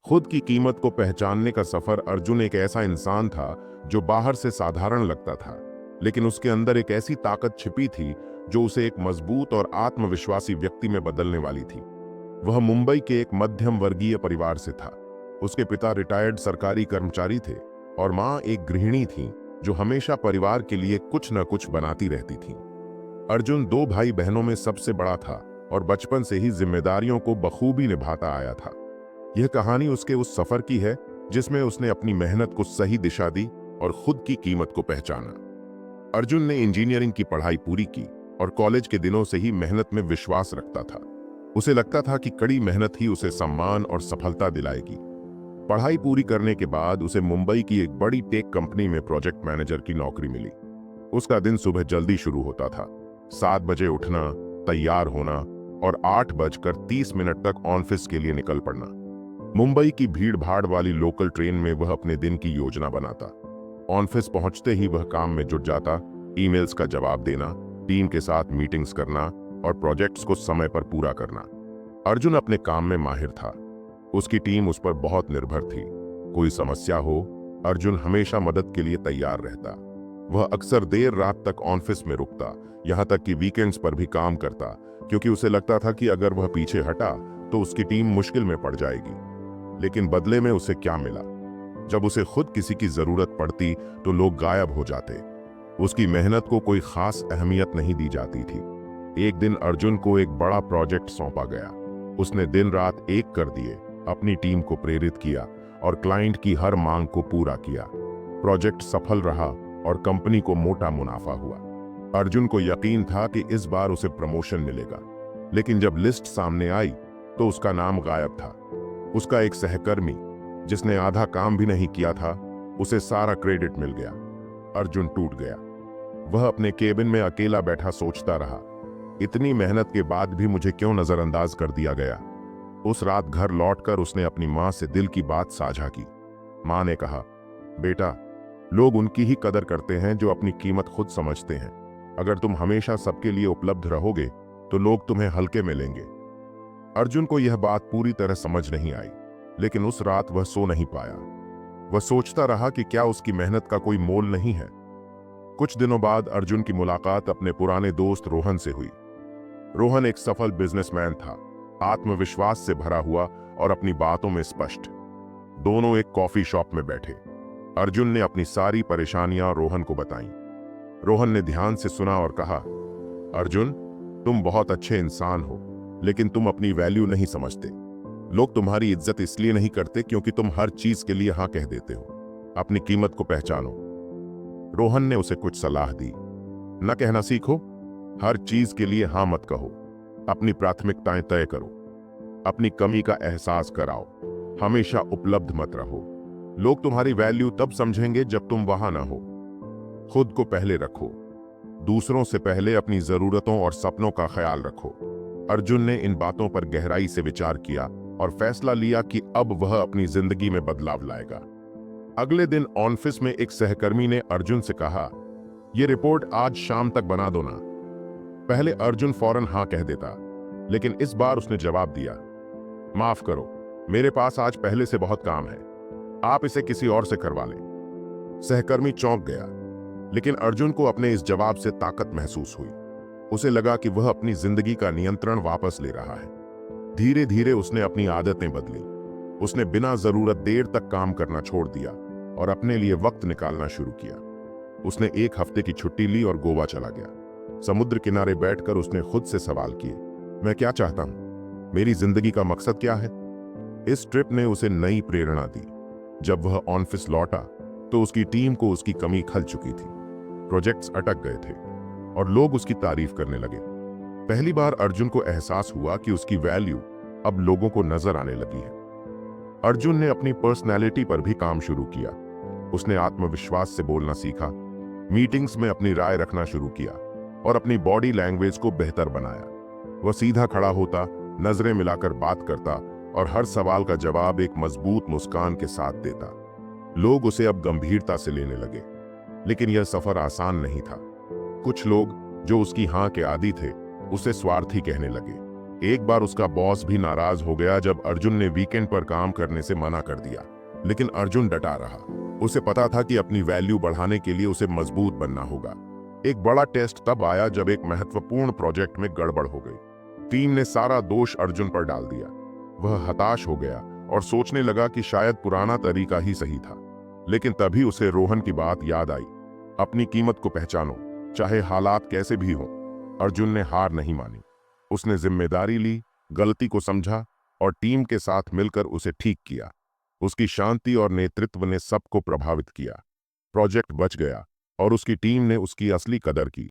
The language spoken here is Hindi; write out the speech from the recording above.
खुद की कीमत को पहचानने का सफर। अर्जुन एक ऐसा इंसान था जो बाहर से साधारण लगता था, लेकिन उसके अंदर एक ऐसी ताकत छिपी थी जो उसे एक मजबूत और आत्मविश्वासी व्यक्ति में बदलने वाली थी। वह मुंबई के एक मध्यम वर्गीय परिवार से था। उसके पिता रिटायर्ड सरकारी कर्मचारी थे और माँ एक गृहिणी थी जो हमेशा परिवार के लिए कुछ न कुछ बनाती रहती थी। अर्जुन दो भाई बहनों में सबसे बड़ा था और बचपन से ही जिम्मेदारियों को बखूबी निभाता आया था। यह कहानी उसके उस सफर की है जिसमें उसने अपनी मेहनत को सही दिशा दी और खुद की कीमत को पहचाना। अर्जुन ने इंजीनियरिंग की पढ़ाई पूरी की और कॉलेज के दिनों से ही मेहनत में विश्वास रखता था। उसे लगता था कि कड़ी मेहनत ही उसे सम्मान और सफलता दिलाएगी। पढ़ाई पूरी करने के बाद उसे मुंबई की एक बड़ी टेक कंपनी में प्रोजेक्ट मैनेजर की नौकरी मिली। उसका दिन सुबह जल्दी शुरू होता था। 7 बजे उठना, तैयार होना और 8:30 तक ऑफिस के लिए निकल पड़ना। मुंबई की भीड़ भाड़ वाली लोकल ट्रेन में वह अपने दिन की योजना बनाता। ऑफिस पहुंचते ही वह काम में जुट जाता, ईमेल्स का जवाब देना, टीम के साथ मीटिंग्स करना और प्रोजेक्ट्स को समय पर पूरा करना। अर्जुन अपने काम में माहिर था। उसकी टीम उस पर बहुत निर्भर थी। कोई समस्या हो, अर्जुन हमेशा मदद के लिए तैयार रहता। वह अक्सर देर रात तक ऑफिस में रुकता, यहाँ तक कि वीकेंड्स पर भी काम करता, क्योंकि उसे लगता था कि अगर वह पीछे हटा तो उसकी टीम मुश्किल में पड़ जाएगी। लेकिन बदले में उसे क्या मिला? जब उसे खुद किसी की जरूरत पड़ती तो लोग गायब हो जाते। उसकी मेहनत को कोई खास अहमियत नहीं दी जाती थी। एक दिन अर्जुन को एक बड़ा प्रोजेक्ट सौंपा गया। उसने दिन रात एक कर दिए, अपनी टीम को प्रेरित किया और क्लाइंट की हर मांग को पूरा किया। प्रोजेक्ट सफल रहा और कंपनी को मोटा मुनाफा हुआ। अर्जुन को यकीन था कि इस बार उसे प्रमोशन मिलेगा, लेकिन जब लिस्ट सामने आई तो उसका नाम गायब था। उसका एक सहकर्मी, जिसने आधा काम भी नहीं किया था, उसे सारा क्रेडिट मिल गया। अर्जुन टूट गया। वह अपने केबिन में अकेला बैठा सोचता रहा, इतनी मेहनत के बाद भी मुझे क्यों नजरअंदाज कर दिया गया। उस रात घर लौटकर उसने अपनी मां से दिल की बात साझा की। मां ने कहा, बेटा, लोग उनकी ही कदर करते हैं जो अपनी कीमत खुद समझते हैं। अगर तुम हमेशा सबके लिए उपलब्ध रहोगे तो लोग तुम्हें हल्के में लेंगे। अर्जुन को यह बात पूरी तरह समझ नहीं आई, लेकिन उस रात वह सो नहीं पाया। वह सोचता रहा कि क्या उसकी मेहनत का कोई मोल नहीं है। कुछ दिनों बाद अर्जुन की मुलाकात अपने पुराने दोस्त रोहन से हुई। रोहन एक सफल बिजनेसमैन था, आत्मविश्वास से भरा हुआ और अपनी बातों में स्पष्ट। दोनों एक कॉफी शॉप में बैठे। अर्जुन ने अपनी सारी परेशानियां रोहन को बताईं। रोहन ने ध्यान से सुना और कहा, अर्जुन, तुम बहुत अच्छे इंसान हो, लेकिन तुम अपनी वैल्यू नहीं समझते। लोग तुम्हारी इज्जत इसलिए नहीं करते क्योंकि तुम हर चीज के लिए हाँ कह देते हो। अपनी कीमत को पहचानो। रोहन ने उसे कुछ सलाह दी। न कहना सीखो, हर चीज के लिए हाँ मत कहो। अपनी प्राथमिकताएं तय करो। अपनी कमी का एहसास कराओ। हमेशा उपलब्ध मत रहो। लोग तुम्हारी वैल्यू तब समझेंगे जब तुम वहां ना हो। खुद को पहले रखो। दूसरों से पहले अपनी जरूरतों और सपनों का ख्याल रखो। अर्जुन ने इन बातों पर गहराई से विचार किया और फैसला लिया कि अब वह अपनी जिंदगी में बदलाव लाएगा। अगले दिन ऑफिस में एक सहकर्मी ने अर्जुन से कहा, यह रिपोर्ट आज शाम तक बना दो ना। पहले अर्जुन फौरन हाँ कह देता, लेकिन इस बार उसने जवाब दिया, माफ करो, मेरे पास आज पहले से बहुत काम है, आप इसे किसी और से करवा लें। सहकर्मी चौंक गया, लेकिन अर्जुन को अपने इस जवाब से ताकत महसूस हुई। उसे लगा कि वह अपनी जिंदगी का नियंत्रण वापस ले रहा है। धीरे धीरे उसने अपनी आदतें बदली। उसने बिना जरूरत देर तक काम करना छोड़ दिया और अपने लिए वक्त निकालना शुरू किया। उसने 1 हफ्ते की छुट्टी ली और गोवा चला गया। समुद्र किनारे बैठकर उसने खुद से सवाल किए, मैं क्या चाहता हूं? मेरी जिंदगी का मकसद क्या है? इस ट्रिप ने उसे नई प्रेरणा दी। जब वह ऑफिस लौटा तो उसकी टीम को उसकी कमी खल चुकी थी। प्रोजेक्ट्स अटक गए थे और लोग उसकी तारीफ करने लगे। पहली बार अर्जुन को एहसास हुआ कि उसकी वैल्यू अब लोगों को नजर आने लगी है। अर्जुन ने अपनी पर्सनैलिटी पर भी काम शुरू किया। उसने आत्मविश्वास से बोलना सीखा, मीटिंग्स में अपनी राय रखना शुरू किया और अपनी बॉडी लैंग्वेज को बेहतर बनाया। वह सीधा खड़ा होता, नजरें मिलाकर बात करता और हर सवाल का जवाब एक मजबूत मुस्कान के साथ देता। लोग उसे अब गंभीरता से लेने लगे, लेकिन यह सफर आसान नहीं था। कुछ लोग जो उसकी हाँ के आदी थे, उसे स्वार्थी कहने लगे। एक बार उसका बॉस भी नाराज हो गया जब अर्जुन ने वीकेंड पर काम करने से मना कर दिया, लेकिन अर्जुन डटा रहा। उसे पता था कि अपनी वैल्यू बढ़ाने के लिए उसे मजबूत बनना होगा। एक बड़ा टेस्ट तब आया जब एक महत्वपूर्ण प्रोजेक्ट में गड़बड़ हो गई। टीम ने सारा दोष अर्जुन पर डाल दिया। वह हताश हो गया और सोचने लगा कि शायद पुराना तरीका ही सही था। लेकिन तभी उसे रोहन की बात याद आई, अपनी कीमत को पहचानो, चाहे हालात कैसे भी हों। अर्जुन ने हार नहीं मानी। उसने जिम्मेदारी ली, गलती को समझा और टीम के साथ मिलकर उसे ठीक किया। उसकी शांति और नेतृत्व ने सबको प्रभावित किया। प्रोजेक्ट बच गया और उसकी टीम ने उसकी असली कदर की।